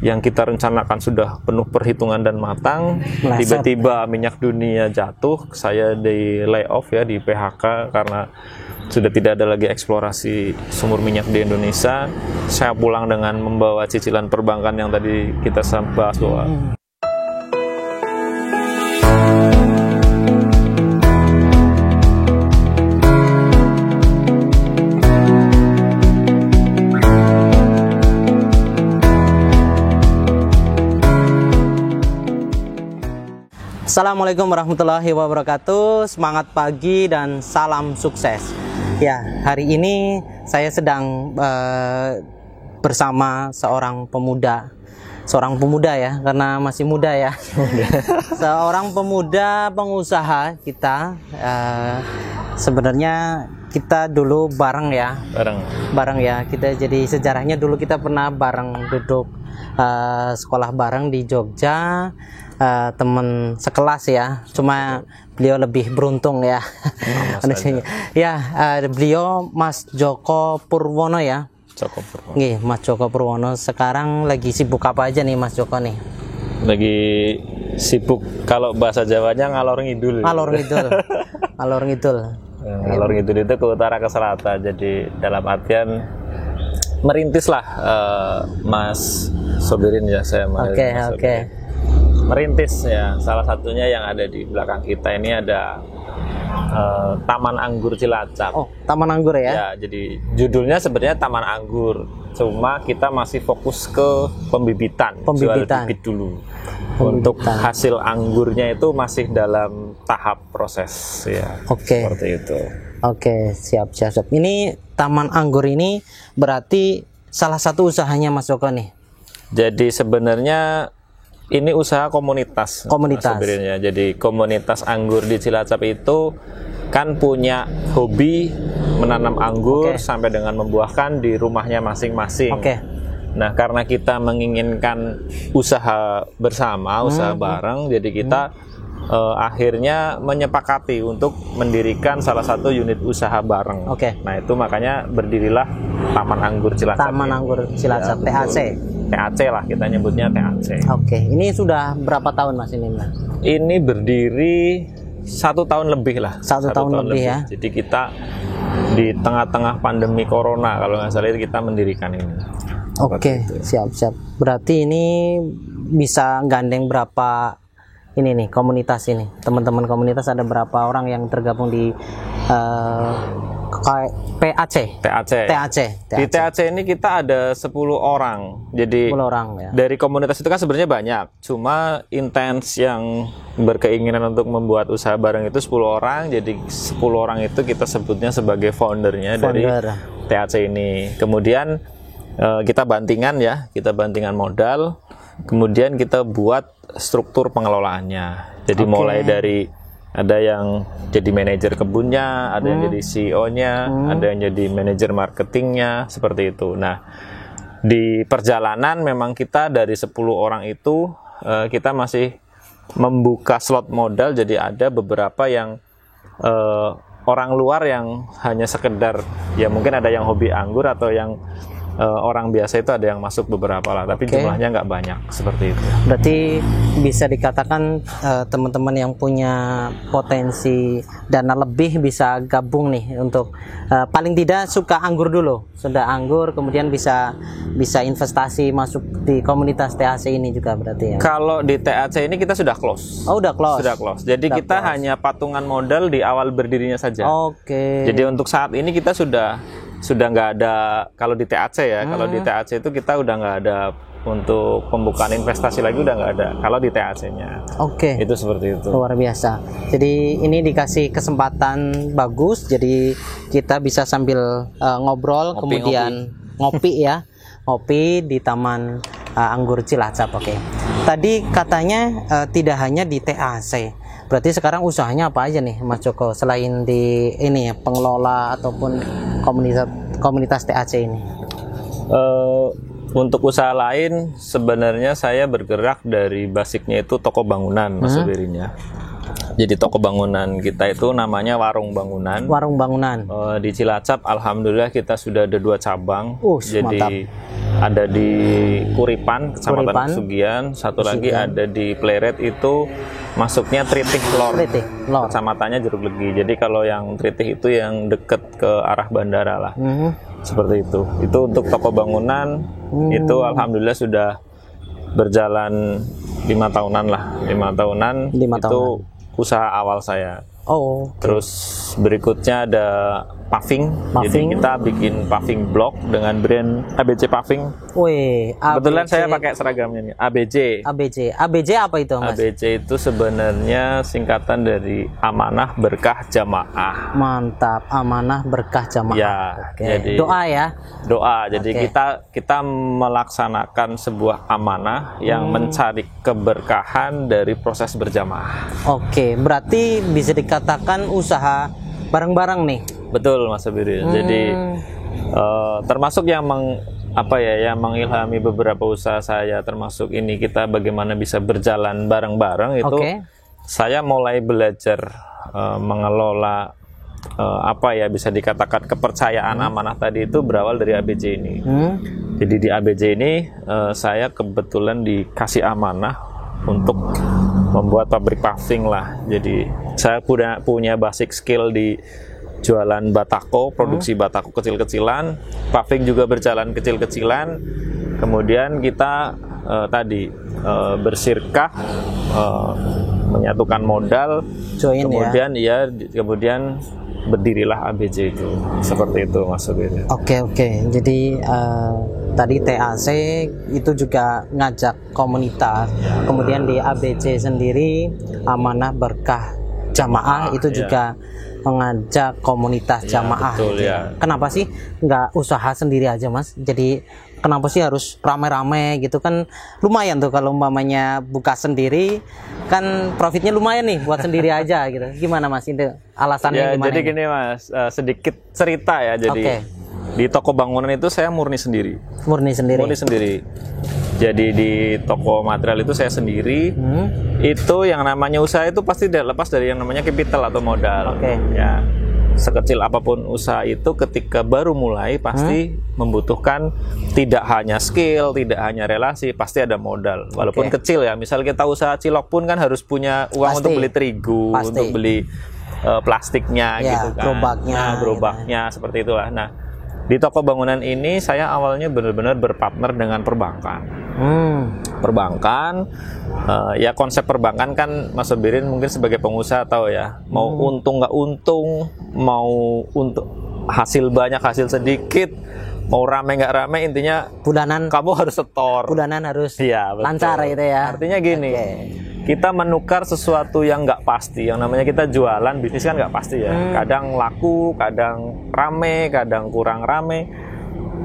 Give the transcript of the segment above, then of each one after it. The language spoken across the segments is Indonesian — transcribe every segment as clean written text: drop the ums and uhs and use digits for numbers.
yang kita rencanakan sudah penuh perhitungan dan matang, tiba-tiba minyak dunia jatuh, saya di layoff ya, di PHK karena sudah tidak ada lagi eksplorasi sumur minyak di Indonesia. Saya pulang dengan membawa cicilan perbankan yang tadi kita bahas bahwa Assalamualaikum warahmatullahi wabarakatuh. Semangat pagi dan salam sukses. Ya, hari ini saya sedang bersama seorang pemuda ya, karena masih muda ya. Seorang pemuda pengusaha kita. Sebenarnya kita dulu bareng ya. Bareng ya. Kita jadi sejarahnya dulu kita pernah bareng duduk sekolah bareng di Jogja. Teman sekelas ya, cuma beliau lebih beruntung ya. Beliau Mas Joko Purwono ya. Nih, Mas Joko Purwono sekarang lagi sibuk apa aja nih Mas Joko nih? Lagi sibuk, kalau bahasa Jawanya ngalor ngidul. Ngalor ngidul itu ke utara ke selatan. Jadi dalam artian merintis lah, Mas Sobirin ya, saya Oke. Merintis ya, salah satunya yang ada di belakang kita ini ada Taman Anggur Cilacap. Oh, Taman Anggur ya? Ya, jadi judulnya sebenarnya Taman Anggur, cuma kita masih fokus ke pembibitan. Jual bibit dulu. Untuk hasil anggurnya itu masih dalam tahap proses ya. Oke. Seperti itu. Oke, siap. Ini Taman Anggur ini berarti salah satu usahanya Mas Joko nih. Jadi sebenarnya ini usaha komunitas. Sebenarnya. Jadi komunitas anggur di Cilacap itu kan punya hobi menanam anggur sampai dengan membuahkan di rumahnya masing-masing. Nah, karena kita menginginkan usaha bersama, usaha bareng, jadi kita akhirnya menyepakati untuk mendirikan salah satu unit usaha bareng. Nah, itu makanya berdirilah Taman Anggur Cilacap. Taman Anggur Cilacap, ya, TAC lah, kita nyebutnya TAC. Ini sudah berapa tahun Mas ini? Ini berdiri 1 tahun lebih lah. 1 tahun lebih ya. Jadi kita di tengah-tengah pandemi corona kalau nggak salah kita mendirikan ini. Siap. Berarti ini bisa gandeng berapa ini nih komunitas ini? Teman-teman komunitas ada berapa orang yang tergabung di TAC. Di TAC ini kita ada 10 orang. Jadi 10 orang ya. Dari komunitas itu kan sebenarnya banyak. Cuma intens yang berkeinginan untuk membuat usaha bareng itu 10 orang. Jadi 10 orang itu kita sebutnya sebagai foundernya dari TAC ini. Kemudian kita bantingan ya, kita bantingan modal. Kemudian kita buat struktur pengelolaannya. Jadi mulai dari ada yang jadi manajer kebunnya, ada yang jadi CEO-nya, ada yang jadi manajer marketingnya, seperti itu. Nah, di perjalanan memang kita dari 10 orang itu kita masih membuka slot modal. Jadi ada beberapa yang orang luar yang hanya sekedar, ya mungkin ada yang hobi anggur atau yang orang biasa itu ada yang masuk beberapa lah, tapi jumlahnya nggak banyak seperti itu. Berarti bisa dikatakan teman-teman yang punya potensi dana lebih bisa gabung nih untuk paling tidak suka anggur dulu, sudah anggur kemudian bisa investasi masuk di komunitas TAC ini juga berarti ya. Kalau di TAC ini kita sudah close. Udah close. Jadi kita hanya patungan modal di awal berdirinya saja. Jadi untuk saat ini kita sudah nggak ada, kalau di TAC ya, kalau di TAC itu kita udah nggak ada untuk pembukaan investasi lagi, udah nggak ada kalau di TAC-nya. Itu seperti itu. Luar biasa. Jadi ini dikasih kesempatan bagus, jadi kita bisa sambil ngobrol, kemudian ngopi ya, ngopi di Taman Anggur Cilacap. Tadi katanya tidak hanya di TAC. Berarti sekarang usahanya apa aja nih Mas Joko selain di ini ya, pengelola ataupun komunitas TAC ini? Untuk usaha lain sebenarnya saya bergerak dari basicnya itu toko bangunan, Mas Sobirinya. Jadi toko bangunan kita itu namanya Warung Bangunan. Warung Bangunan. Di Cilacap alhamdulillah kita sudah ada 2 cabang. Jadi mantap. ada di Kuripan, Kecamatan Pesugihan. Satu lagi ada di Pleret, itu masuknya Tritih Lor. Kecamatannya Jeruk Legi. Jadi kalau yang Tritih itu yang deket ke arah bandara lah. Seperti itu. Itu untuk toko bangunan. Itu alhamdulillah sudah berjalan 5 tahunan lah. 5 tahunan itu usaha awal saya. Terus berikutnya ada paving. Jadi kita bikin paving block dengan brand ABC Paving. Kebetulan saya pakai seragamnya nih, ABC. ABC apa itu, Mas? ABC itu sebenarnya singkatan dari Amanah Berkah Jamaah. Mantap, Amanah Berkah Jamaah. Ya, jadi doa ya. Doa. Jadi kita melaksanakan sebuah amanah yang mencari keberkahan dari proses berjamaah. Berarti bisa dikatakan usaha bareng-bareng nih. Betul, Mas Abiri. Jadi termasuk yang yang mengilhami beberapa usaha saya, termasuk ini kita bagaimana bisa berjalan bareng-bareng itu. Saya mulai belajar mengelola bisa dikatakan kepercayaan amanah tadi itu berawal dari ABC ini. Jadi di ABC ini saya kebetulan dikasih amanah untuk membuat pabrik paving lah. Jadi saya punya basic skill di jualan batako, produksi batako kecil-kecilan, paving juga berjalan kecil-kecilan. Kemudian kita bersirkah, menyatukan modal, kemudian berdirilah ABC itu. Seperti itu, Mas Subir. Oke. Jadi tadi TAC itu juga ngajak komunitas. Kemudian di ABC sendiri Amanah Berkah Jamaah itu juga mengajak komunitas jamaah. Betul, gitu. Kenapa sih nggak usaha sendiri aja, Mas? Jadi kenapa sih harus rame-rame gitu kan? Lumayan tuh kalau umpamanya buka sendiri kan profitnya lumayan nih buat sendiri aja gitu. Gimana, Mas? Itu alasannya gimana? Jadi gini, Mas, sedikit cerita ya. Jadi di toko bangunan itu saya murni sendiri. Jadi di toko material itu saya sendiri. Itu yang namanya usaha itu pasti tidak lepas dari yang namanya capital atau modal. Ya, sekecil apapun usaha itu ketika baru mulai pasti membutuhkan tidak hanya skill, tidak hanya relasi, pasti ada modal. Walaupun kecil ya. Misal kita usaha cilok pun kan harus punya uang untuk beli terigu, untuk beli plastiknya gitu kan. Gerobaknya seperti itulah. Nah, di toko bangunan ini saya awalnya benar-benar berpartner dengan perbankan. Ya konsep perbankan kan Mas Sobirin mungkin sebagai pengusaha tahu ya, mau untung nggak untung, mau untuk hasil banyak hasil sedikit, mau rame nggak rame, intinya bulanan kamu harus setor, bulanan harus lancar gitu ya. Artinya gini, kita menukar sesuatu yang nggak pasti. Yang namanya kita jualan bisnis kan nggak pasti ya, kadang laku, kadang rame, kadang kurang rame.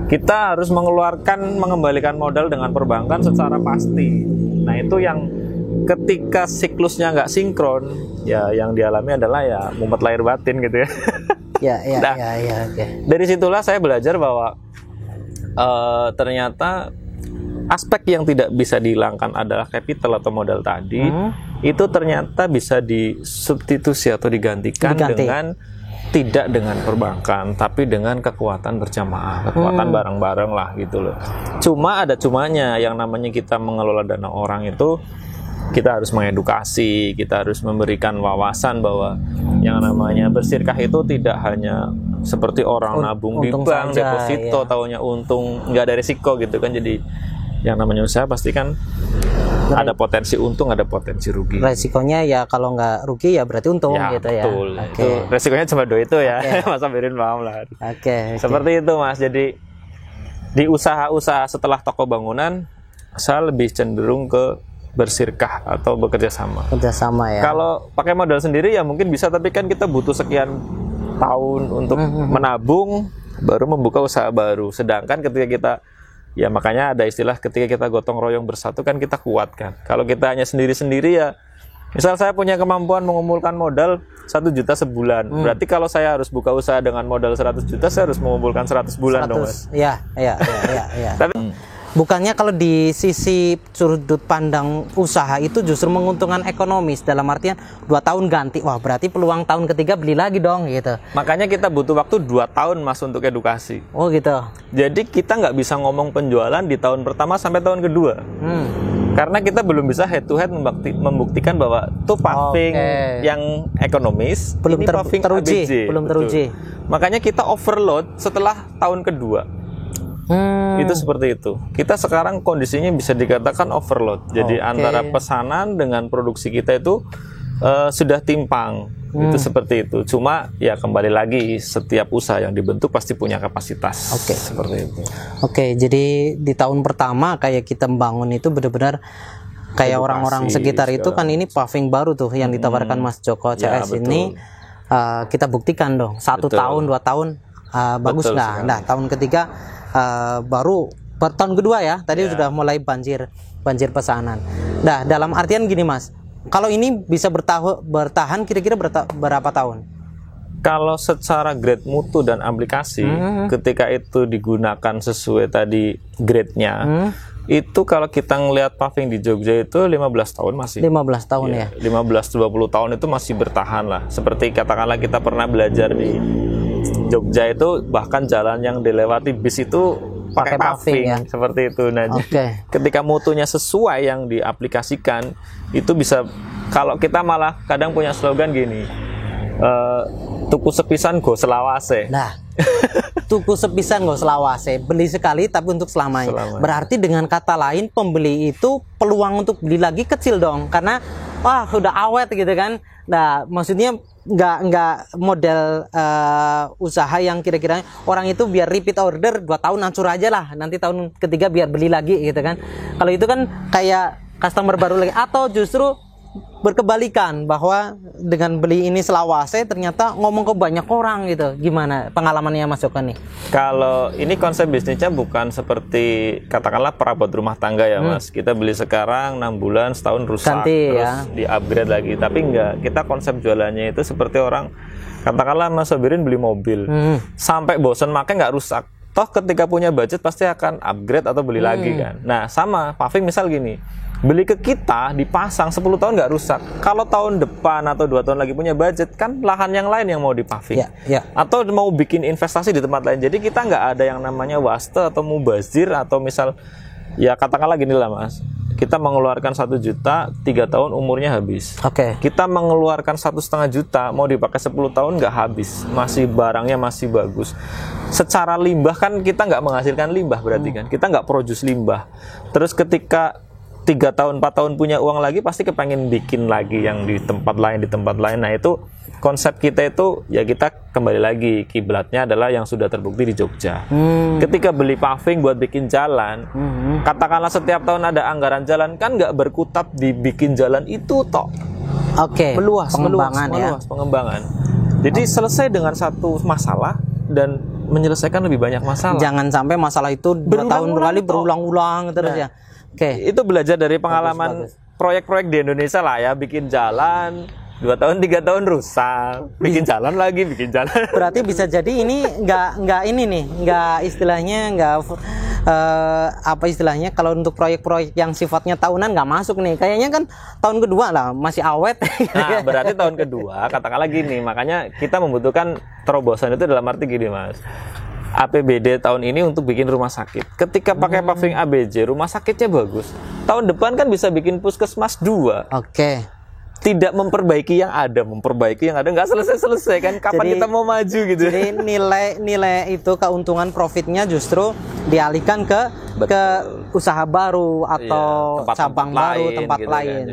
Kita harus mengembalikan modal dengan perbankan secara pasti. Nah, itu yang ketika siklusnya nggak sinkron, ya yang dialami adalah ya mumet lahir batin gitu ya. Dari situlah saya belajar bahwa ternyata aspek yang tidak bisa dihilangkan adalah capital atau modal tadi. Itu ternyata bisa disubstitusi atau digantikan dengan tidak dengan perbankan, tapi dengan kekuatan berjamaah, kekuatan bareng-bareng lah gitu loh. Cuma ada cumanya, yang namanya kita mengelola dana orang itu kita harus mengedukasi, kita harus memberikan wawasan bahwa yang namanya bersirkah itu tidak hanya seperti orang nabung di bank, deposito, taunya untung, nggak ada risiko gitu kan. Jadi yang namanya usaha pasti kan ada potensi untung, ada potensi rugi. Resikonya ya kalau nggak rugi ya berarti untung gitu ya. Betul. Itu resikonya cuma itu ya. Mas Amirin paham lah. Seperti itu, Mas. Jadi di usaha-usaha setelah toko bangunan saya lebih cenderung ke bersirkah atau bekerja sama. Ya. Kalau pakai modal sendiri ya mungkin bisa, tapi kan kita butuh sekian tahun untuk menabung baru membuka usaha baru. Sedangkan ketika kita ya makanya ada istilah ketika kita gotong royong bersatu kan kita kuat kan. Kalau kita hanya sendiri-sendiri ya, misal saya punya kemampuan mengumpulkan modal 1 juta sebulan. Berarti kalau saya harus buka usaha dengan modal 100 juta, saya harus mengumpulkan 100 bulan dong, Mas. Iya. Tapi bukannya kalau di sisi sudut pandang usaha itu justru menguntungkan ekonomis, dalam artian 2 tahun ganti, wah berarti peluang tahun ketiga beli lagi dong gitu. Makanya kita butuh waktu 2 tahun Mas untuk edukasi. Oh gitu. Jadi kita nggak bisa ngomong penjualan di tahun pertama sampai tahun kedua. Karena kita belum bisa head to head membuktikan bahwa tuh paving yang ekonomis belum ini paving teruji, ABJ, belum teruji. Makanya kita overload setelah tahun kedua. Itu seperti itu. Kita sekarang kondisinya bisa dikatakan overload. Jadi antara pesanan dengan produksi kita itu sudah timpang. Itu seperti itu. Cuma ya kembali lagi, setiap usaha yang dibentuk pasti punya kapasitas. Seperti itu. Jadi di tahun pertama kayak kita membangun itu benar-benar kayak orang-orang sekitar itu kan ini paving baru tuh yang ditawarkan Mas Joko CS ini, kita buktikan dong 1 tahun 2 tahun bagus. Nah tahun ketiga baru tahun kedua ya tadi sudah mulai banjir pesanan. Nah dalam artian gini Mas, kalau ini bisa bertahan kira-kira berapa tahun? Kalau secara grade mutu dan aplikasi, ketika itu digunakan sesuai tadi grade-nya, itu kalau kita ngelihat paving di Jogja itu 15 tahun masih. 15 tahun ya? 15-20 tahun itu masih bertahan lah. Seperti katakanlah kita pernah belajar di Jogja itu, bahkan jalan yang dilewati bis itu pakai paving ya? Seperti itu. Nah, ketika mutunya sesuai yang diaplikasikan, itu bisa, kalau kita malah kadang punya slogan gini, tuku sepisan go selawase. Nah, tuku sepisan go selawase, beli sekali tapi untuk selamanya. Berarti dengan kata lain pembeli itu peluang untuk beli lagi kecil dong, karena wah udah awet gitu kan. Nah, maksudnya nggak model usaha yang kira-kira orang itu biar repeat order 2 tahun hancur aja lah, nanti tahun ketiga biar beli lagi gitu kan. Kalau itu kan kayak customer baru lagi, atau justru berkebalikan bahwa dengan beli ini selawase ternyata ngomong ke banyak orang gitu. Gimana pengalamannya Mas Joko nih? Kalau ini konsep bisnisnya bukan seperti katakanlah perabot rumah tangga ya Mas. Kita beli sekarang 6 bulan, setahun rusak, terus di upgrade lagi. Tapi enggak, kita konsep jualannya itu seperti orang, katakanlah Mas Sobirin beli mobil, sampai bosan makai nggak rusak. Toh ketika punya budget pasti akan upgrade atau beli lagi kan. Nah sama paving misal gini, beli ke kita dipasang 10 tahun nggak rusak. Kalau tahun depan atau 2 tahun lagi punya budget, kan lahan yang lain yang mau dipaving, atau mau bikin investasi di tempat lain. Jadi kita nggak ada yang namanya waste atau mubazir, atau misal ya katakanlah gini lah Mas, kita mengeluarkan 1 juta 3 tahun umurnya habis. Kita mengeluarkan 1,5 juta mau dipakai 10 tahun nggak habis, masih barangnya masih bagus. Secara limbah kan kita nggak menghasilkan limbah, berarti kan kita nggak produce limbah. Terus ketika 3 tahun 4 tahun punya uang lagi, pasti kepengen bikin lagi yang di tempat lain. Nah itu konsep kita itu ya, kita kembali lagi kiblatnya adalah yang sudah terbukti di Jogja. Ketika beli paving buat bikin jalan, katakanlah setiap tahun ada anggaran jalan, kan nggak berkutat dibikin jalan itu toh. Meluas pengembangan. Jadi selesai dengan satu masalah dan menyelesaikan lebih banyak masalah. Jangan sampai masalah itu 2 tahun berkali berulang-ulang terus ya. Itu belajar dari pengalaman proyek-proyek di Indonesia lah ya, bikin jalan 2 tahun 3 tahun rusak, bikin jalan lagi, bikin jalan. Berarti bisa jadi ini nggak ini nih, nggak istilahnya nggak apa istilahnya, kalau untuk proyek-proyek yang sifatnya tahunan nggak masuk nih. Kayaknya kan tahun kedua lah masih awet. Nah berarti tahun kedua katakanlah gini, makanya kita membutuhkan terobosan itu dalam arti gini Mas. APBD tahun ini untuk bikin rumah sakit. Ketika pakai paving ABJ, rumah sakitnya bagus. Tahun depan kan bisa bikin puskesmas 2. Tidak memperbaiki yang ada, nggak selesai kan. Kapan kita mau maju gitu. Jadi nilai itu keuntungan profitnya justru dialihkan ke usaha baru atau cabang baru, tempat gitu lain.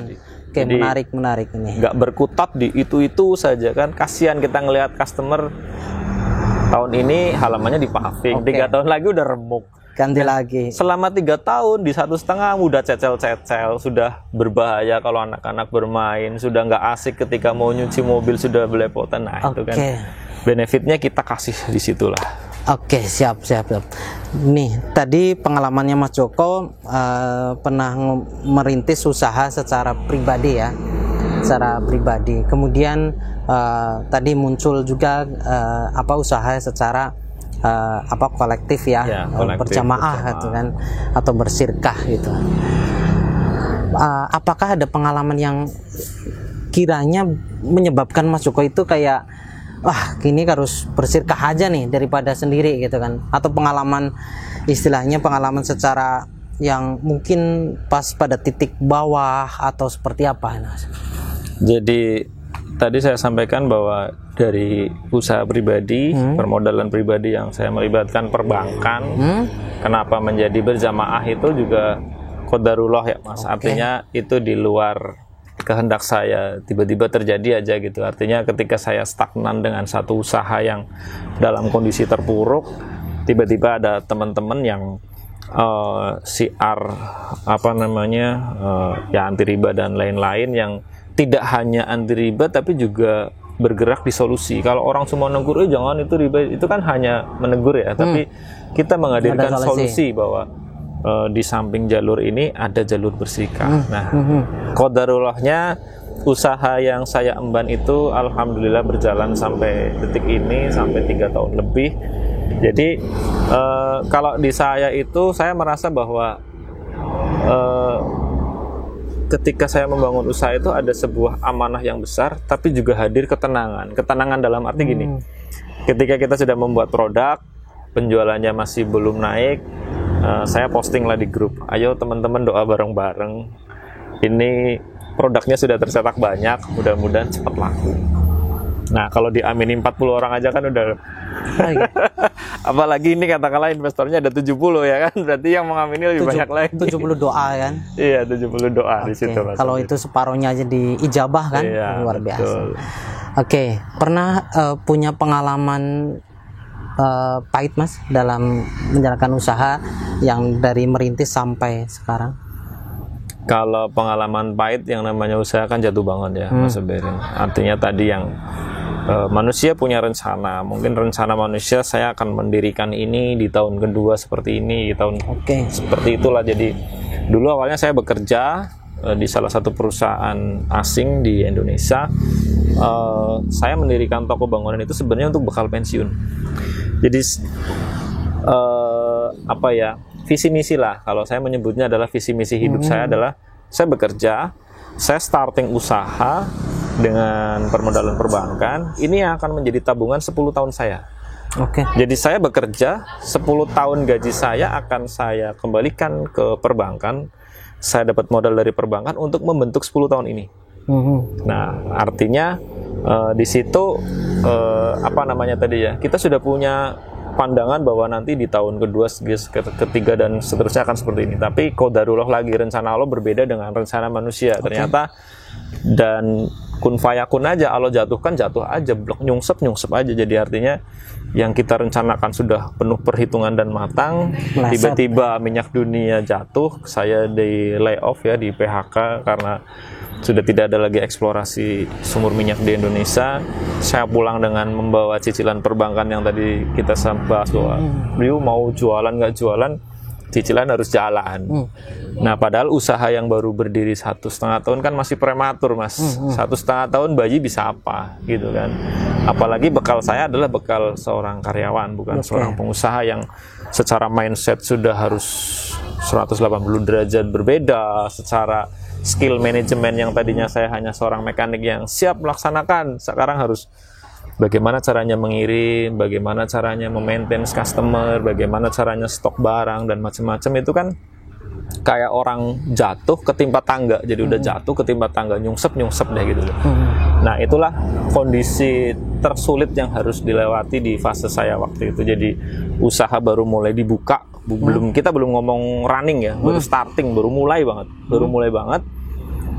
Kan. Jadi, menarik ini. Nggak berkutat di itu saja kan. Kasihan kita ngelihat customer tahun ini halamannya di paving, 3 tahun lagi udah remuk. Ganti lagi. Selama 3 tahun di 1,5 udah cecel-cecel, sudah berbahaya kalau anak-anak bermain, sudah nggak asik ketika mau nyuci mobil, sudah belepotan. Nah itu kan benefitnya kita kasih di situlah. Siap. Nih tadi pengalamannya Mas Joko pernah merintis usaha secara pribadi ya, Kemudian tadi muncul juga usaha secara kolektif ya, kolektif, berjamaah gitu kan, atau bersirkah gitu. Apakah ada pengalaman yang kiranya menyebabkan Mas Joko itu kayak kini harus bersirkah aja nih daripada sendiri gitu kan, atau pengalaman secara yang mungkin pas pada titik bawah atau seperti apa? Jadi tadi saya sampaikan bahwa dari usaha pribadi, permodalan pribadi yang saya melibatkan perbankan, kenapa menjadi berjamaah itu juga qadarullah ya Mas. Artinya itu di luar kehendak saya, tiba-tiba terjadi aja gitu. Artinya ketika saya stagnan dengan satu usaha yang dalam kondisi terpuruk, tiba-tiba ada teman-teman yang siar ya anti riba dan lain-lain, yang tidak hanya anti riba tapi juga bergerak di solusi. Kalau orang cuma negur, jangan itu riba, itu kan hanya menegur ya, tapi kita menghadirkan solusi bahwa di samping jalur ini ada jalur bersikap. Nah, qadarullahnya usaha yang saya emban itu alhamdulillah berjalan sampai detik ini, sampai 3 tahun lebih. Jadi kalau di saya itu, saya merasa bahwa ketika saya membangun usaha itu ada sebuah amanah yang besar, tapi juga hadir ketenangan. Ketenangan dalam arti gini, ketika kita sudah membuat produk, penjualannya masih belum naik, saya posting lah di grup, ayo teman-teman doa bareng-bareng, ini produknya sudah tercetak banyak, mudah-mudahan cepat laku. Nah, kalau diamini 40 orang aja kan udah apalagi ini katakanlah investornya ada 70 ya kan, berarti yang mengamini lebih banyak lagi. 70 doa kan? Iya, 70 doa di situ. Kalau itu separuhnya aja diijabah kan, luar biasa. Oke, pernah punya pengalaman pahit Mas dalam menjalankan usaha yang dari merintis sampai sekarang? Kalau pengalaman pahit yang namanya usaha kan jatuh banget ya Mas Berin. Artinya tadi yang manusia punya rencana, mungkin rencana manusia saya akan mendirikan ini di tahun kedua seperti ini, di tahun seperti itulah. Jadi dulu awalnya saya bekerja di salah satu perusahaan asing di Indonesia. Saya mendirikan toko bangunan itu sebenarnya untuk bekal pensiun. Jadi visi misi lah, kalau saya menyebutnya adalah visi misi hidup saya adalah saya bekerja, saya starting usaha dengan permodalan perbankan, ini yang akan menjadi tabungan 10 tahun saya. Jadi saya bekerja, 10 tahun gaji saya akan saya kembalikan ke perbankan, saya dapat modal dari perbankan untuk membentuk 10 tahun ini. Nah, artinya di situ kita sudah punya pandangan bahwa nanti di tahun kedua, ketiga dan seterusnya akan seperti ini. Tapi qadarullah lagi, rencana Allah berbeda dengan rencana manusia. Ternyata dan kun fayakun aja, Allah jatuhkan jatuh aja, blok nyungsep aja. Jadi artinya yang kita rencanakan sudah penuh perhitungan dan matang, tiba-tiba minyak dunia jatuh, saya di layoff ya, di PHK karena sudah tidak ada lagi eksplorasi sumur minyak di Indonesia. Saya pulang dengan membawa cicilan perbankan yang tadi kita bahas bahwa beliau mau jualan nggak jualan, cicilan harus jalan. Nah, padahal usaha yang baru berdiri 1,5 tahun kan masih prematur Mas. 1,5 tahun bayi bisa apa gitu kan. Apalagi bekal saya adalah bekal seorang karyawan, bukan seorang pengusaha yang secara mindset sudah harus 180 derajat berbeda. Secara skill manajemen yang tadinya saya hanya seorang mekanik yang siap melaksanakan, sekarang harus bagaimana caranya mengirim, bagaimana caranya memaintain customer, bagaimana caranya stok barang dan macam-macam. Itu kan kayak orang jatuh ketimpa tangga, jadi udah jatuh ketimpa tangga, nyungsep deh gitu. Nah, itulah kondisi tersulit yang harus dilewati di fase saya waktu itu. Jadi usaha baru mulai dibuka, kita belum ngomong running ya, baru starting, baru mulai banget.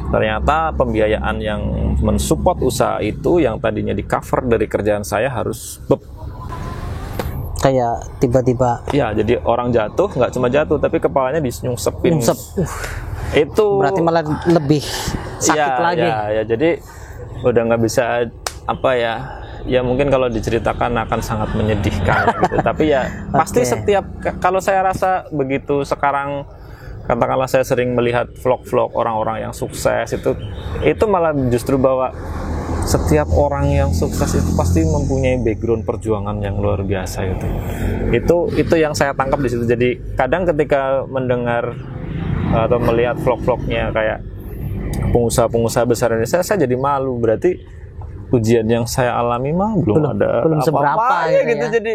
Ternyata pembiayaan yang mensupport usaha itu yang tadinya di cover dari kerjaan saya harus kayak tiba-tiba ya, jadi orang jatuh, nggak cuma jatuh tapi kepalanya dinyungsepin. Itu berarti malah lebih sakit lagi ya, jadi udah nggak bisa ya mungkin kalau diceritakan akan sangat menyedihkan gitu. Tapi ya pasti setiap, kalau saya rasa begitu sekarang katakanlah saya sering melihat vlog-vlog orang-orang yang sukses, itu malah justru bahwa setiap orang yang sukses itu pasti mempunyai background perjuangan yang luar biasa itu yang saya tangkap di situ. Jadi kadang ketika mendengar atau melihat vlog-vlognya kayak pengusaha-pengusaha besar Indonesia, saya jadi malu, berarti ujian yang saya alami mah belum ada apa-apa gitu ya. Jadi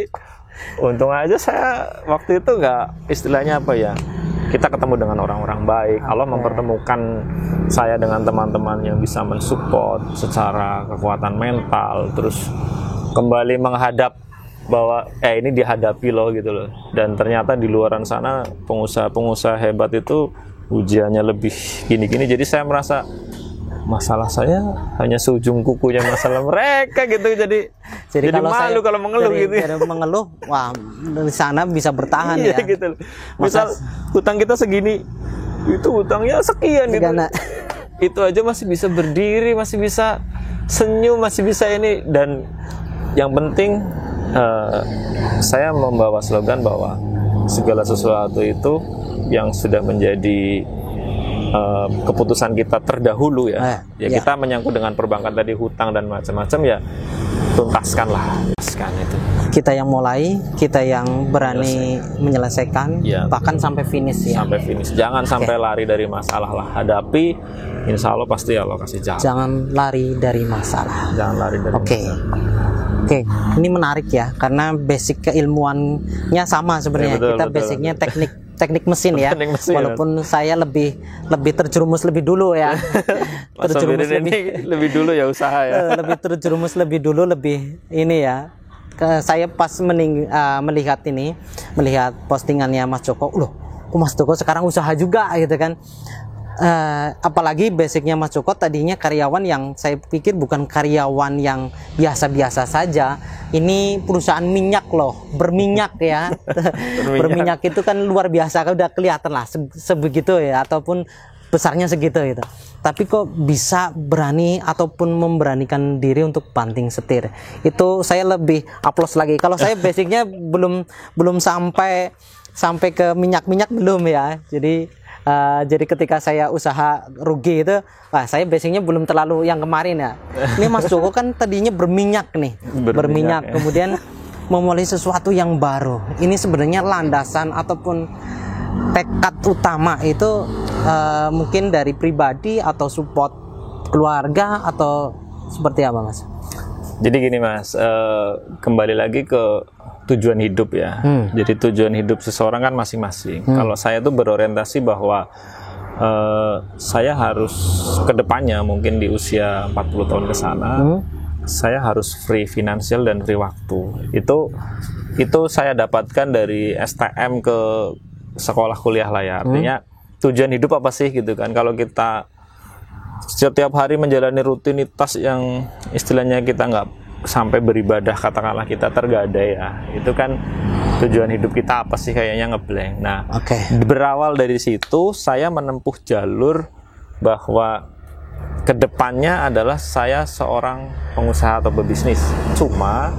untung aja saya waktu itu nggak, istilahnya apa ya, kita ketemu dengan orang-orang baik. Allah mempertemukan saya dengan teman-teman yang bisa mensupport secara kekuatan mental, terus kembali menghadap bahwa ini dihadapi loh gitu loh. Dan ternyata di luaran sana pengusaha-pengusaha hebat itu ujiannya lebih gini-gini. Jadi saya merasa masalah saya hanya seujung kukunya masalah mereka gitu. Jadi kalau malu kalau mengeluh gitu. Jadi mengeluh, wah di sana bisa bertahan ya. Gitu. Misal hutang kita segini, itu hutangnya sekian gitu. Itu aja masih bisa berdiri, masih bisa senyum, masih bisa ini. Dan yang penting saya membawa slogan bahwa segala sesuatu itu yang sudah menjadi keputusan kita terdahulu ya kita menyangkut dengan perbankan tadi, hutang dan macam-macam, ya tuntaskanlah itu. Kita yang mulai, kita yang berani menyelesaikan, bahkan sampai finish ya. Sampai finish. Jangan sampai lari dari masalah lah. Hadapi, insya Allah pasti Allah kasih jalan. Jangan lari dari masalah. Jangan lari dari masalah. Oke, ini menarik ya, karena basic keilmuannya sama sebenarnya. Kita basicnya teknik mesin ya. Walaupun saya lebih terjerumus lebih dulu ya. Terjerumus lebih dulu ya usaha ya. Lebih terjerumus lebih dulu, lebih ini ya. Saya pas melihat postingannya Mas Joko, loh, kok Mas Joko sekarang usaha juga gitu kan. Apalagi basicnya Mas Joko tadinya karyawan yang saya pikir bukan karyawan yang biasa-biasa saja. Ini perusahaan minyak loh, berminyak ya. Berminyak itu kan luar biasa, kan udah kelihatan lah sebegitu ya, ataupun besarnya segitu gitu. Tapi kok bisa berani ataupun memberanikan diri untuk banting setir. Itu saya lebih aplaus lagi. Kalau saya basicnya belum sampai ke minyak belum ya. Jadi ketika saya usaha rugi itu, saya basicnya belum terlalu yang kemarin ya. Ini Mas Joko kan tadinya berminyak nih, berminyak kemudian memulai sesuatu yang baru. Ini sebenarnya landasan ataupun tekad utama itu mungkin dari pribadi atau support keluarga atau seperti apa Mas? Jadi gini Mas, kembali lagi ke tujuan hidup ya. Jadi tujuan hidup seseorang kan masing-masing. Kalau saya tuh berorientasi bahwa saya harus kedepannya mungkin di usia 40 tahun ke sana, saya harus free finansial dan free waktu. Itu saya dapatkan dari STM ke sekolah kuliah lah ya. Artinya tujuan hidup apa sih gitu kan. Kalau kita setiap hari menjalani rutinitas yang istilahnya kita nggak sampai beribadah, katakanlah kita tergadai ya, itu kan tujuan hidup kita apa sih, kayaknya ngeblank. Nah, berawal dari situ saya menempuh jalur bahwa kedepannya adalah saya seorang pengusaha atau pebisnis. Cuma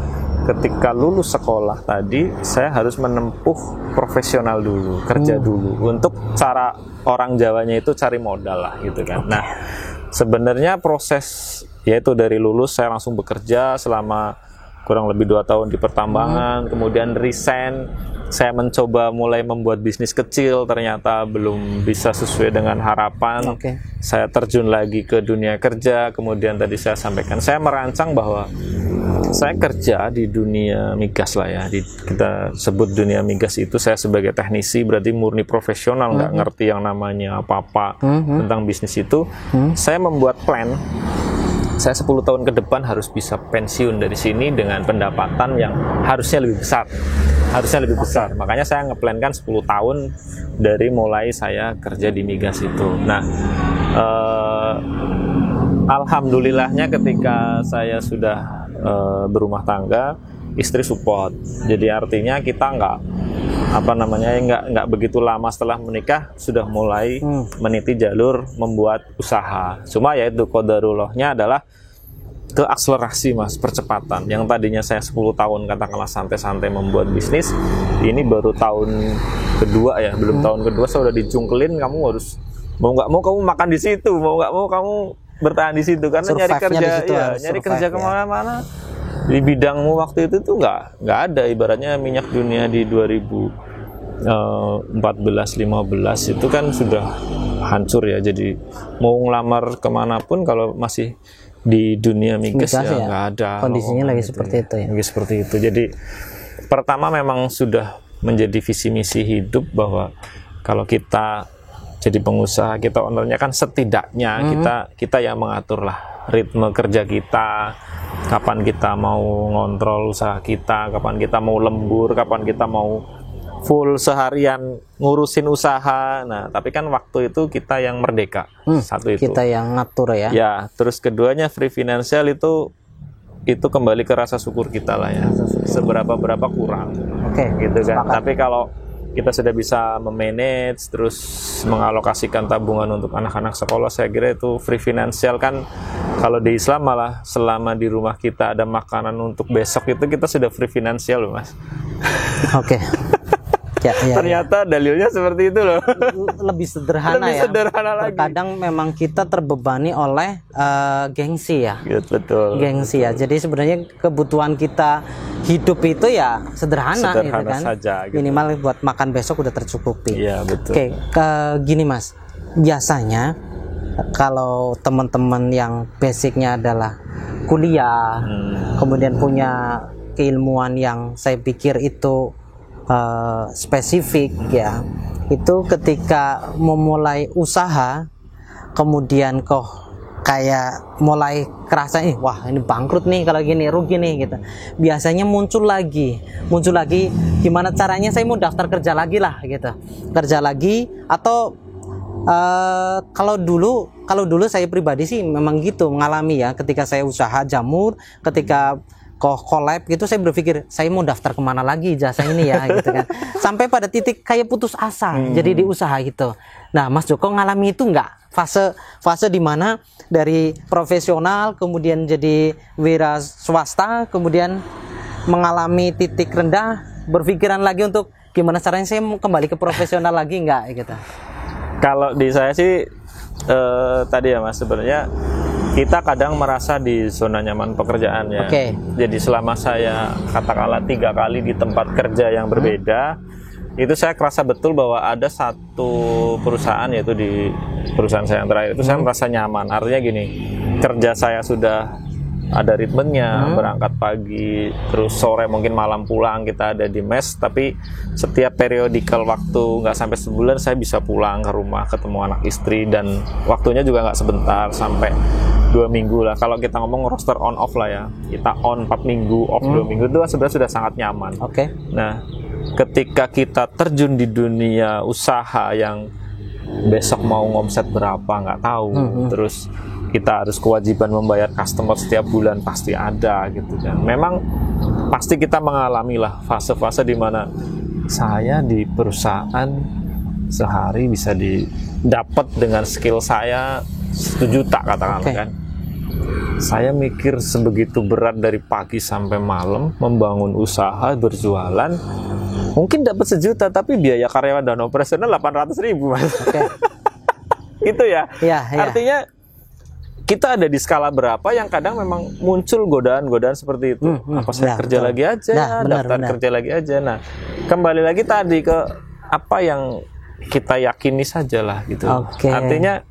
ketika lulus sekolah tadi saya harus menempuh profesional dulu, kerja dulu, untuk cara orang Jawanya itu cari modal lah gitu kan. Nah, sebenarnya proses yaitu dari lulus saya langsung bekerja selama kurang lebih 2 tahun di pertambangan, kemudian resign, saya mencoba mulai membuat bisnis kecil, ternyata belum bisa sesuai dengan harapan. Saya terjun lagi ke dunia kerja, kemudian tadi saya sampaikan, saya merancang bahwa saya kerja di dunia migas lah ya, kita sebut dunia migas itu saya sebagai teknisi, berarti murni profesional, nggak ngerti yang namanya apa-apa tentang bisnis itu. Saya membuat plan, saya 10 tahun ke depan harus bisa pensiun dari sini dengan pendapatan yang harusnya lebih besar. Makanya saya ngeplankan 10 tahun dari mulai saya kerja di migas itu. Nah, alhamdulillahnya ketika saya sudah berumah tangga, istri support. Jadi artinya kita nggak begitu lama setelah menikah sudah mulai meniti jalur membuat usaha. Cuma yaitu qadarullahnya adalah ke akselerasi mas, percepatan. Yang tadinya saya 10 tahun katakanlah santai-santai membuat bisnis, ini baru tahun kedua ya, belum tahun kedua saya udah dijungkelin, kamu harus mau nggak mau kamu makan di situ, mau nggak mau kamu bertahan di situ karena nyari kerja ya, nyari kerja kemana-mana di bidangmu waktu itu tuh nggak ada. Ibaratnya minyak dunia di 2014-15 itu kan sudah hancur ya, jadi mau ngelamar kemanapun kalau masih di dunia migas ya nggak ada. Kondisinya lagi seperti itu ya. Lagi seperti itu. Jadi pertama memang sudah menjadi visi misi hidup bahwa kalau kita jadi pengusaha, kita ownernya kan setidaknya kita yang mengatur lah ritme kerja kita, kapan kita mau ngontrol usaha kita, kapan kita mau lembur, kapan kita mau full seharian ngurusin usaha. Nah, tapi kan waktu itu kita yang merdeka. Satu itu. Kita yang ngatur ya. Ya, terus keduanya free financial itu kembali ke rasa syukur kita lah ya. Seberapa kurang. Oke. Gitu kan. Sepakat. Tapi kalau kita sudah bisa memanage terus mengalokasikan tabungan untuk anak-anak sekolah, saya kira itu free financial kan. Kalau di Islam malah selama di rumah kita ada makanan untuk besok itu kita sudah free financial loh mas. Oke. Ya, ternyata dalilnya seperti itu loh. Lebih sederhana. Lebih sederhana lagi. Terkadang memang kita terbebani oleh gengsi ya. Betul. Gengsi ya. Jadi sebenarnya kebutuhan kita hidup itu ya sederhana gitu kan. Saja, gitu. Minimal buat makan besok udah tercukupi. Iya betul. Oke, gini mas. Biasanya kalau teman-teman yang basicnya adalah kuliah, kemudian punya keilmuan yang saya pikir itu spesifik ya, itu ketika memulai usaha kemudian kok kayak mulai kerasa wah ini bangkrut nih kalau gini, rugi nih gitu. Biasanya muncul lagi gimana caranya saya mau daftar kerja lagi lah gitu, kerja lagi. Atau kalau dulu saya pribadi sih memang gitu mengalami ya, ketika saya usaha jamur, ketika collab gitu, saya berpikir saya mau daftar kemana lagi jasa ini ya gitu kan, sampai pada titik kayak putus asa jadi di usaha gitu. Nah Mas Joko ngalami itu nggak, fase dimana dari profesional kemudian jadi wira swasta, kemudian mengalami titik rendah, berpikiran lagi untuk gimana caranya saya mau kembali ke profesional lagi nggak gitu? Kalau di saya sih tadi ya Mas, sebenarnya kita kadang merasa di zona nyaman pekerjaan ya. Jadi selama saya katakanlah 3 kali di tempat kerja yang berbeda, itu saya kerasa betul bahwa ada satu perusahaan, yaitu di perusahaan saya yang terakhir itu saya merasa nyaman. Artinya gini, kerja saya sudah ada ritmenya, berangkat pagi terus sore mungkin malam pulang, kita ada di mes, tapi setiap periodikal waktu nggak sampai sebulan saya bisa pulang ke rumah ketemu anak istri, dan waktunya juga nggak sebentar, sampai 2 minggu lah. Kalau kita ngomong roster on off lah ya, kita on 4 minggu, off 2 minggu, itu sebenarnya sudah sangat nyaman. Nah ketika kita terjun di dunia usaha yang besok mau ngomset berapa nggak tahu, terus kita harus kewajiban membayar customer setiap bulan pasti ada gitu kan. Memang pasti kita mengalami lah fase-fase di mana saya di perusahaan sehari bisa didapat dengan skill saya 1 juta katakanlah kan. Saya mikir sebegitu berat dari pagi sampai malam membangun usaha, berjualan, mungkin dapat 1 juta tapi biaya karyawan dan operasional 800.000 Mas. Gitu ya. Artinya kita ada di skala berapa yang kadang memang muncul godaan-godaan seperti itu. Apa saya kerja lagi aja, daftar kerja lagi aja. Nah, kembali lagi tadi ke apa yang kita yakini saja lah gitu. Artinya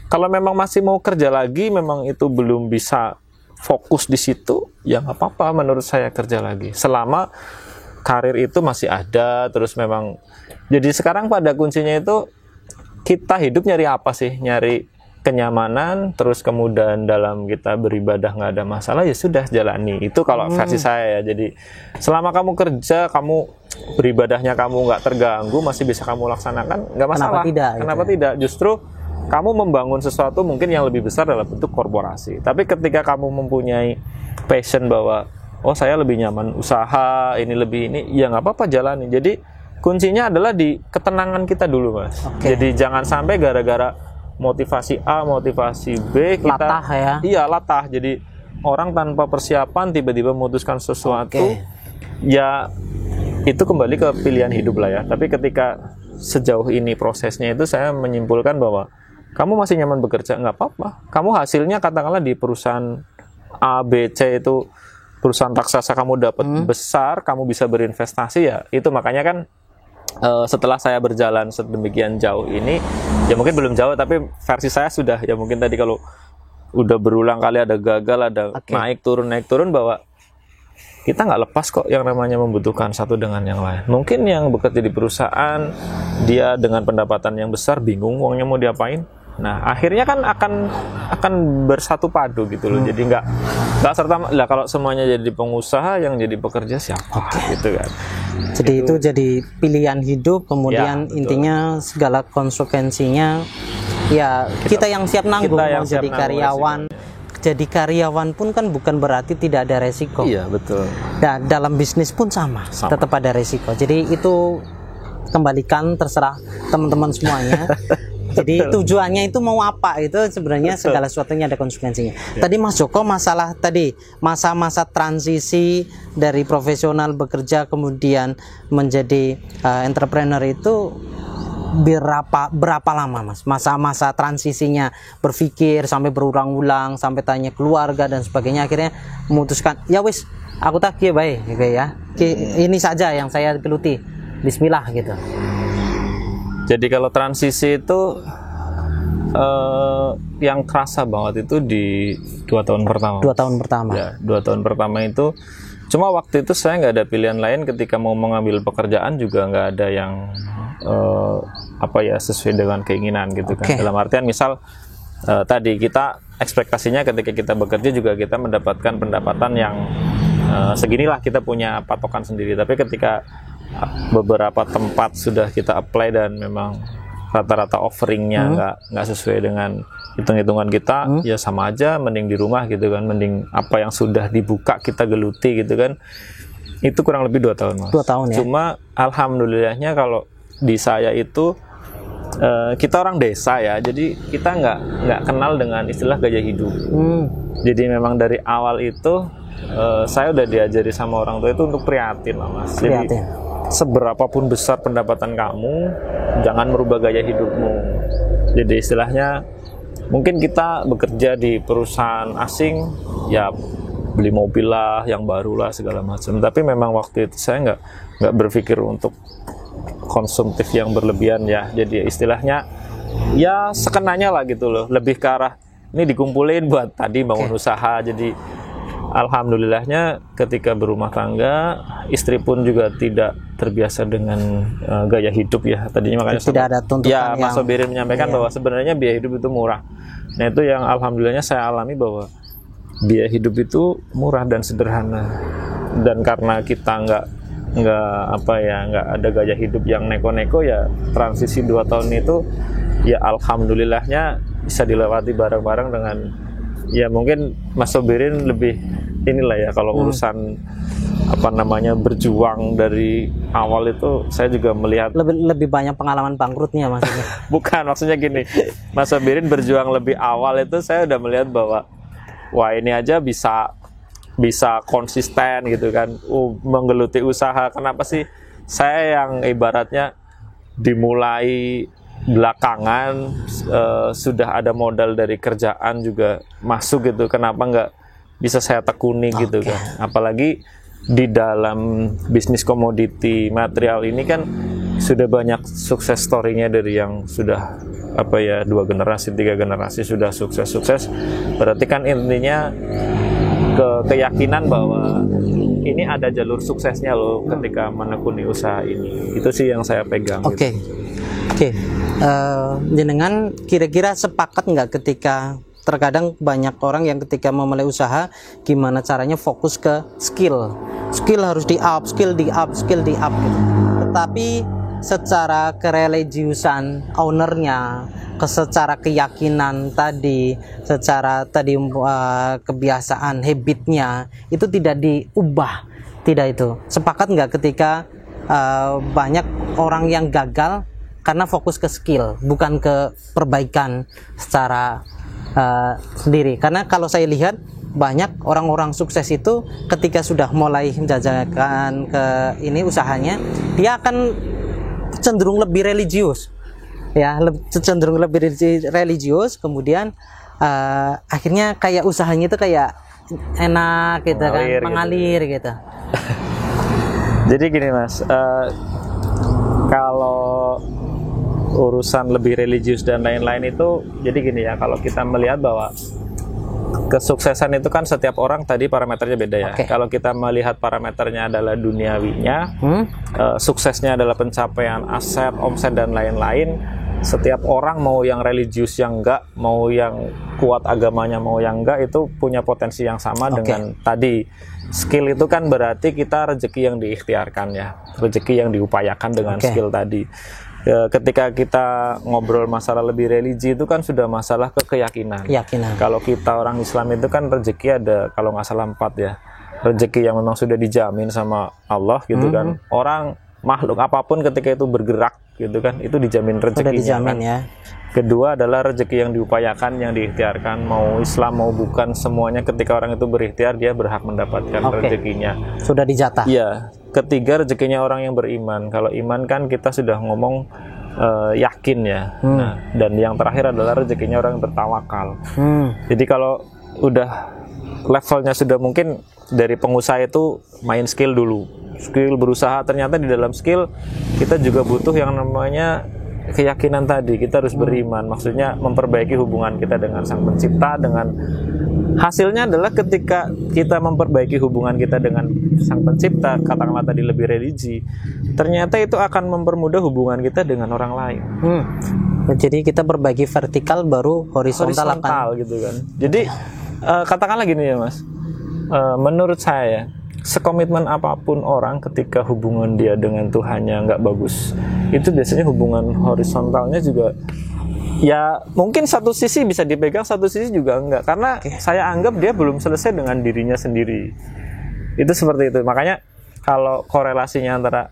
kalau memang masih mau kerja lagi, memang itu belum bisa fokus di situ, ya nggak apa-apa menurut saya kerja lagi. Selama karir itu masih ada, terus memang. Jadi sekarang pada kuncinya itu kita hidup nyari apa sih? Nyari kenyamanan, terus kemudian dalam kita beribadah nggak ada masalah, ya sudah jalani. Itu kalau versi saya ya. Jadi selama kamu kerja, kamu beribadahnya kamu nggak terganggu, masih bisa kamu laksanakan, nggak masalah. Kenapa tidak? Justru kamu membangun sesuatu mungkin yang lebih besar dalam bentuk korporasi. Tapi ketika kamu mempunyai passion bahwa saya lebih nyaman usaha, ya nggak apa-apa jalani. Jadi kuncinya adalah di ketenangan kita dulu Mas. Jadi jangan sampai gara-gara motivasi A, motivasi B kita latah ya. Iya, latah. Jadi orang tanpa persiapan tiba-tiba memutuskan sesuatu, ya itu kembali ke pilihan hidup lah ya. Tapi ketika sejauh ini prosesnya itu saya menyimpulkan bahwa kamu masih nyaman bekerja, nggak apa-apa. Kamu hasilnya katakanlah di perusahaan A, B, C itu perusahaan raksasa kamu dapat besar, kamu bisa berinvestasi ya. Itu makanya kan setelah saya berjalan sedemikian jauh ini, ya mungkin belum jauh tapi versi saya sudah, ya mungkin tadi kalau udah berulang kali ada gagal, ada naik turun bahwa kita nggak lepas kok yang namanya membutuhkan satu dengan yang lain. Mungkin yang bekerja di perusahaan dia dengan pendapatan yang besar bingung uangnya mau diapain. Nah akhirnya kan akan bersatu padu gitu loh. Jadi nggak serta lah kalau semuanya jadi pengusaha, yang jadi pekerja siapa gitu kan. Jadi itu jadi pilihan hidup, kemudian ya, intinya segala konsekuensinya ya kita yang siap nanggung. Mau jadi karyawan, jadi karyawan pun kan bukan berarti tidak ada resiko. Iya betul. Dan dalam bisnis pun sama. Tetap ada resiko. Jadi itu kembalikan terserah teman-teman semuanya. Jadi tujuannya itu mau apa, itu sebenarnya segala sesuatunya ada konsekuensinya. Tadi Mas Joko masalah tadi masa-masa transisi dari profesional bekerja kemudian menjadi entrepreneur itu berapa lama Mas masa-masa transisinya, berpikir sampai berulang-ulang sampai tanya keluarga dan sebagainya, akhirnya memutuskan ya wis aku tak ya baik gitu ya, ini saja yang saya geluti, bismillah gitu. Jadi kalau transisi itu yang kerasa banget itu di 2 tahun pertama. 2 tahun pertama. Ya, 2 tahun pertama itu cuma waktu itu saya nggak ada pilihan lain ketika mau mengambil pekerjaan juga nggak ada yang sesuai dengan keinginan gitu kan. Dalam artian misal tadi kita ekspektasinya ketika kita bekerja juga kita mendapatkan pendapatan yang seginilah, kita punya patokan sendiri. Tapi ketika beberapa tempat sudah kita apply dan memang rata-rata offeringnya nggak sesuai dengan hitung-hitungan kita, ya sama aja mending di rumah gitu kan, mending apa yang sudah dibuka kita geluti gitu kan. Itu kurang lebih 2 tahun Mas. 2 tahun ya. Cuma alhamdulillahnya kalau di saya itu kita orang desa ya, jadi kita nggak kenal dengan istilah gaya hidup. Jadi memang dari awal itu saya udah diajari sama orang tua itu untuk prihatin lah Mas. Jadi seberapapun besar pendapatan kamu, jangan merubah gaya hidupmu. Jadi istilahnya mungkin kita bekerja di perusahaan asing, ya beli mobil lah, yang baru lah segala macam. Tapi memang waktu itu saya nggak berpikir untuk konsumtif yang berlebihan ya. Jadi istilahnya ya sekenanya lah gitu loh. Lebih ke arah ini dikumpulin buat tadi bangun usaha. Jadi alhamdulillahnya ketika berumah tangga, istri pun juga tidak terbiasa dengan gaya hidup ya. Tadinya makanya tidak ada tuntutan ya Mas Sobirin menyampaikan bahwa sebenarnya biaya hidup itu murah. Nah itu yang alhamdulillahnya saya alami bahwa biaya hidup itu murah dan sederhana. Dan karena kita nggak ada gaya hidup yang neko-neko ya, transisi 2 tahun itu ya alhamdulillahnya bisa dilewati bareng-bareng dengan ya mungkin Mas Sobirin lebih inilah ya kalau urusan berjuang dari awal itu saya juga melihat lebih banyak pengalaman bangkrutnya maksudnya. Bukan, maksudnya gini, Mas Sobirin berjuang lebih awal itu saya udah melihat bahwa wah ini aja bisa konsisten gitu kan, menggeluti usaha. Kenapa sih saya yang ibaratnya dimulai belakangan sudah ada modal dari kerjaan juga masuk gitu, kenapa nggak bisa saya tekuni gitu kan. Apalagi di dalam bisnis komoditi material ini kan sudah banyak sukses story-nya dari yang sudah 2 generasi 3 generasi sudah sukses. Berarti kan intinya keyakinan bahwa ini ada jalur suksesnya loh ketika menekuni usaha ini. Itu sih yang saya pegang. Oke. Jenengan kira-kira sepakat nggak ketika terkadang banyak orang yang ketika memulai usaha gimana caranya fokus ke skill harus di up gitu. Tetapi secara kereligiusan ownernya, secara keyakinan tadi, secara kebiasaan habitnya itu tidak diubah, tidak itu. Sepakat nggak ketika banyak orang yang gagal karena fokus ke skill bukan ke perbaikan secara sendiri? Karena kalau saya lihat banyak orang-orang sukses itu ketika sudah mulai menjajakan ke ini usahanya, dia akan cenderung lebih religius, ya, cenderung lebih religius. Kemudian akhirnya kayak usahanya itu kayak enak gitu, mengalir gitu. Jadi gini Mas, kalau urusan lebih religius dan lain-lain itu, jadi gini ya, kalau kita melihat bahwa kesuksesan itu kan setiap orang tadi parameternya beda ya. Kalau kita melihat parameternya adalah duniawinya, suksesnya adalah pencapaian aset, omset dan lain-lain. Setiap orang mau yang religius yang enggak, mau yang kuat agamanya mau yang enggak, itu punya potensi yang sama dengan tadi. Skill itu kan berarti kita rezeki yang diikhtiarkan ya, rezeki yang diupayakan dengan skill tadi. Ketika kita ngobrol masalah lebih religi itu kan sudah masalah keyakinan. Kalau kita orang Islam itu kan rezeki ada kalau nggak salah 4 ya, rezeki yang memang sudah dijamin sama Allah gitu kan. Orang makhluk apapun ketika itu bergerak gitu kan, itu dijamin rezekinya kan. Ya. Kedua adalah rezeki yang diupayakan, yang diikhtiarkan, mau Islam mau bukan, semuanya ketika orang itu berikhtiar dia berhak mendapatkan rezekinya. Sudah dijatah. Iya. Ketiga rezekinya orang yang beriman. Kalau iman kan kita sudah ngomong yakin ya. Nah, dan yang terakhir adalah rezekinya orang yang bertawakal. Jadi kalau udah levelnya sudah mungkin dari pengusaha itu main skill dulu. Skill berusaha, ternyata di dalam skill kita juga butuh yang namanya keyakinan tadi. Kita harus beriman, maksudnya memperbaiki hubungan kita dengan Sang Pencipta. Dengan hasilnya adalah ketika kita memperbaiki hubungan kita dengan Sang Pencipta, katakanlah tadi lebih religi, ternyata itu akan mempermudah hubungan kita dengan orang lain. Jadi kita berbagi vertikal baru horizontal akan gitu kan. Jadi katakanlah gini ya Mas, menurut saya sekomitmen apapun orang ketika hubungan dia dengan Tuhannya nggak bagus, itu biasanya hubungan horizontalnya juga ya mungkin satu sisi bisa dipegang, satu sisi juga enggak, karena saya anggap dia belum selesai dengan dirinya sendiri. Itu seperti itu. Makanya kalau korelasinya antara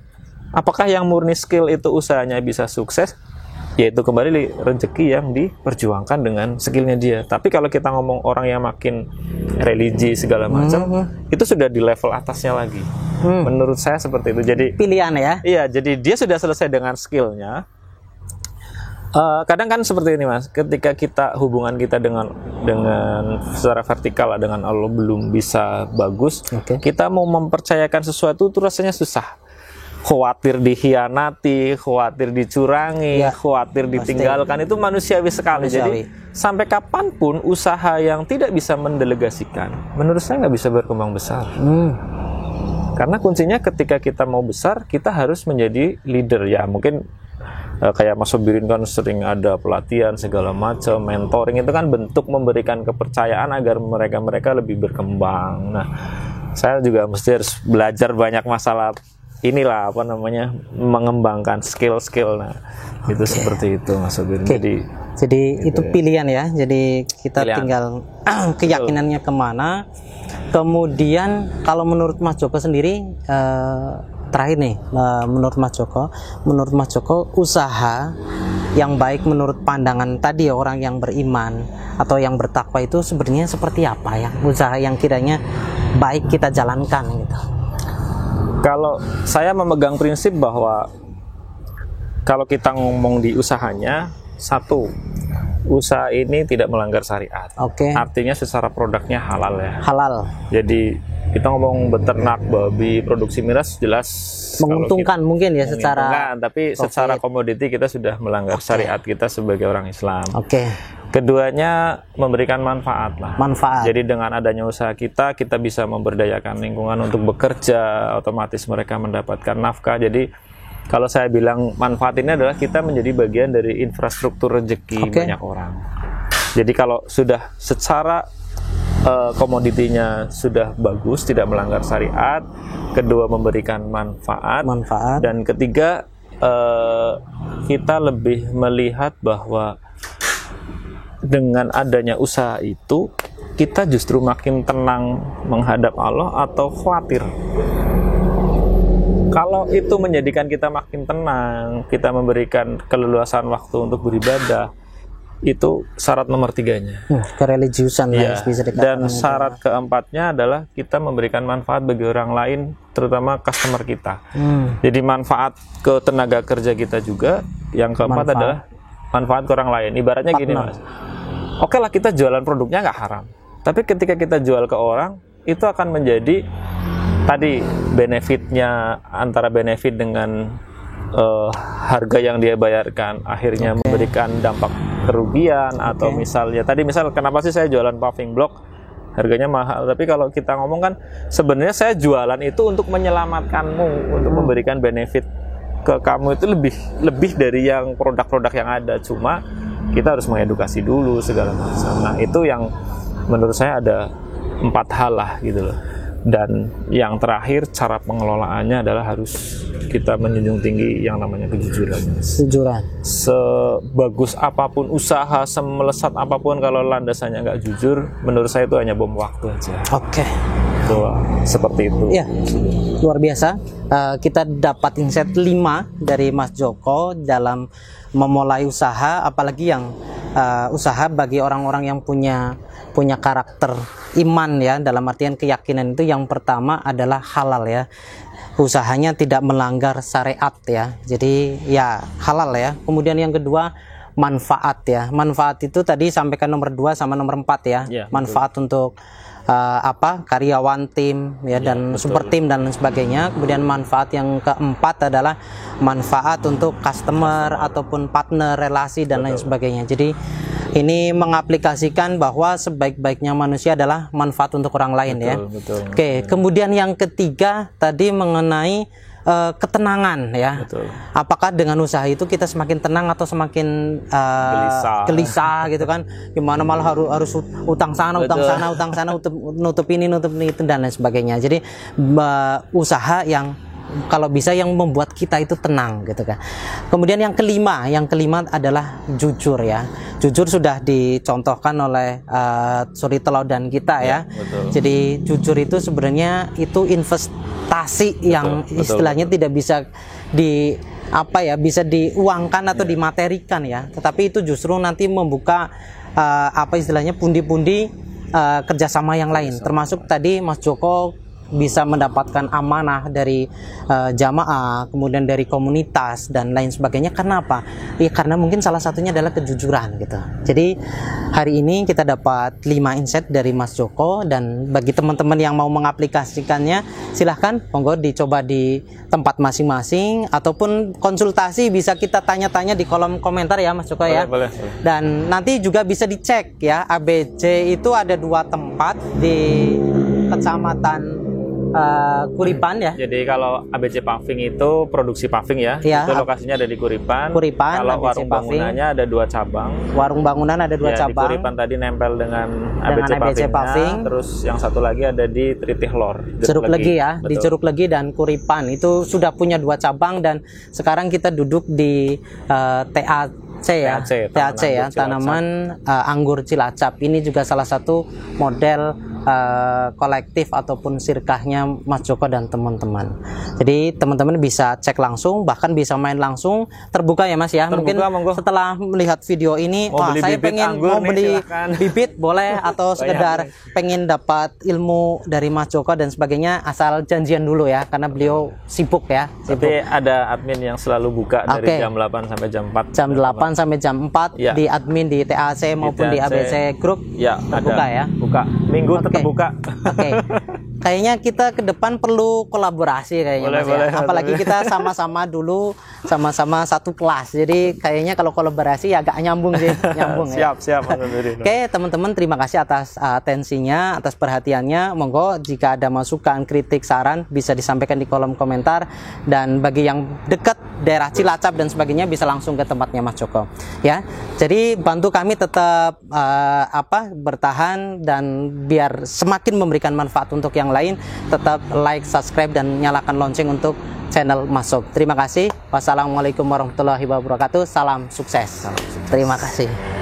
apakah yang murni skill itu usahanya bisa sukses, yaitu kembali rezeki yang diperjuangkan dengan skillnya dia. Tapi kalau kita ngomong orang yang makin religi segala macam, itu sudah di level atasnya lagi. Menurut saya seperti itu. Jadi pilihan ya. Iya, jadi dia sudah selesai dengan skillnya. Kadang kan seperti ini Mas, ketika kita hubungan kita dengan secara vertikal dengan Allah belum bisa bagus, kita mau mempercayakan sesuatu itu rasanya susah. Khawatir dikhianati, khawatir dicurangi, khawatir ditinggalkan, itu manusiawi sekali. Jadi sampai kapanpun usaha yang tidak bisa mendelegasikan, menurut saya nggak bisa berkembang besar. Karena kuncinya ketika kita mau besar, kita harus menjadi leader ya. Mungkin kayak Mas Sobirin kan sering ada pelatihan segala macam, mentoring, itu kan bentuk memberikan kepercayaan agar mereka lebih berkembang. Nah, saya juga mesti harus belajar banyak masalah inilah apa namanya, mengembangkan skill-skill. Nah, itu seperti itu Mas Sobirin. Jadi itu pilihan ya. Jadi kita tinggal keyakinannya kemana. Kemudian kalau menurut Mas Joko sendiri, terakhir nih, menurut Mas Joko usaha yang baik menurut pandangan tadi orang yang beriman atau yang bertakwa itu sebenarnya seperti apa ya? Usaha yang kiranya baik kita jalankan gitu. Kalau saya memegang prinsip bahwa kalau kita ngomong di usahanya, satu, usaha ini tidak melanggar syariat. Artinya secara produknya halal ya. Halal. Jadi kita ngomong beternak babi, produksi miras jelas menguntungkan mungkin ya secara. Tapi secara komoditi kita sudah melanggar syariat kita sebagai orang Islam. Keduanya memberikan manfaat lah. Jadi dengan adanya usaha kita bisa memberdayakan lingkungan untuk bekerja, otomatis mereka mendapatkan nafkah. Jadi kalau saya bilang manfaat ini adalah kita menjadi bagian dari infrastruktur rezeki banyak orang. Jadi kalau sudah secara komoditinya sudah bagus, tidak melanggar syariat, kedua memberikan manfaat. Dan ketiga kita lebih melihat bahwa dengan adanya usaha itu kita justru makin tenang menghadap Allah atau khawatir. Kalau itu menjadikan kita makin tenang, kita memberikan keleluasan waktu untuk beribadah, Itu syarat nomor 3-nya. Kereligiusan Ya, bisa dan syarat keempatnya adalah kita memberikan manfaat bagi orang lain, terutama customer kita. Jadi manfaat ke tenaga kerja kita juga. Yang keempat adalah manfaat ke orang lain. Ibaratnya gini Mas, oke lah kita jualan produknya nggak haram, tapi ketika kita jual ke orang, itu akan menjadi tadi benefitnya, antara benefit dengan harga yang dia bayarkan akhirnya memberikan dampak kerugian. Atau misalnya tadi kenapa sih saya jualan paving block harganya mahal, tapi kalau kita ngomong kan sebenarnya saya jualan itu untuk menyelamatkanmu, untuk memberikan benefit ke kamu, itu lebih dari yang produk-produk yang ada. Cuma kita harus mengedukasi dulu segala macam. Nah itu yang menurut saya ada 4 hal lah gitu loh. Dan yang terakhir, cara pengelolaannya adalah harus kita menjunjung tinggi yang namanya kejujuran. Kejujuran. Sebagus apapun usaha, semelesat apapun, kalau landasannya nggak jujur, menurut saya itu hanya bom waktu aja. Oke. Seperti itu. Ya, luar biasa. Kita dapat insight 5 dari Mas Joko dalam memulai usaha, apalagi yang usaha bagi orang-orang yang punya karakter iman ya, dalam artian keyakinan itu yang pertama adalah halal ya. Usahanya tidak melanggar syariat ya. Jadi ya halal ya. Kemudian yang kedua manfaat ya. Manfaat itu tadi sampaikan nomor 2 sama nomor 4 ya. Manfaat untuk karyawan tim ya, dan super tim dan lain sebagainya. Kemudian manfaat yang keempat adalah manfaat untuk customer ataupun partner, relasi dan lain sebagainya. Jadi ini mengaplikasikan bahwa sebaik-baiknya manusia adalah manfaat untuk orang lain ya. Oke, kemudian yang ketiga tadi mengenai ketenangan ya. Apakah dengan usaha itu kita semakin tenang atau semakin gelisah gitu kan? Gimana malah harus utang sana, nutup ini itu dan lain sebagainya. Jadi usaha yang kalau bisa yang membuat kita itu tenang gitu kan. Kemudian yang kelima adalah jujur ya. Jujur sudah dicontohkan oleh suri teladan kita ya. Jadi jujur itu sebenarnya itu investasi yang istilahnya tidak bisa bisa diuangkan atau dimaterikan ya. Tetapi itu justru nanti membuka istilahnya pundi-pundi kerjasama yang lain. Termasuk tadi Mas Joko bisa mendapatkan amanah dari jamaah, kemudian dari komunitas dan lain sebagainya. Kenapa? Ya karena mungkin salah satunya adalah kejujuran gitu. Jadi hari ini kita dapat 5 insight dari Mas Joko, dan bagi teman-teman yang mau mengaplikasikannya silahkan monggo dicoba di tempat masing-masing, ataupun konsultasi bisa kita tanya-tanya di kolom komentar ya Mas Joko ya. Boleh. Dan nanti juga bisa dicek ya, ABC itu ada 2 tempat di Kecamatan Kuripan ya. Jadi kalau ABC Paving itu produksi paving ya, itu lokasinya ada di Kuripan. Kalau ABC warung bangunannya ada 2 cabang. Warung bangunan ada 2 cabang. Di Kuripan tadi nempel dengan ABC Paving. Terus yang satu lagi ada di Tritihlor, Jeruk Legi ya. Betul. Di Jeruk Legi dan Kuripan itu sudah punya 2 cabang, dan sekarang kita duduk di TAC ya, tanaman anggur Cilacap. Ini juga salah satu model kolektif ataupun sirkahnya Mas Joko dan teman-teman. Jadi teman-teman bisa cek langsung, bahkan bisa main langsung, terbuka ya Mas ya. Terbuka, mungkin setelah melihat video ini, saya pengen mau beli bibit boleh, atau sekedar pengen dapat ilmu dari Mas Joko dan sebagainya, asal janjian dulu ya, karena beliau sibuk ya. Tapi ada admin yang selalu buka dari jam 8 sampai jam 4. Jam 8 sampai jam 4 di admin di TAC maupun di ABC Group terbuka ya. Buka minggu tetap buka. Kayaknya kita ke depan perlu kolaborasi kayaknya Mas ya. Apalagi kita sama-sama dulu, sama-sama satu kelas. Jadi kayaknya kalau kolaborasi agak nyambung sih, Siap. Oke, teman-teman, terima kasih atas atensinya, atas perhatiannya. Monggo jika ada masukan, kritik, saran bisa disampaikan di kolom komentar, dan bagi yang dekat daerah Cilacap dan sebagainya bisa langsung ke tempatnya Mas Joko ya. Jadi bantu kami tetap bertahan, dan biar semakin memberikan manfaat untuk yang lain, tetap like, subscribe dan nyalakan lonceng untuk channel Mas Joko. Terima kasih. Wassalamualaikum warahmatullahi wabarakatuh. Salam sukses. Terima kasih.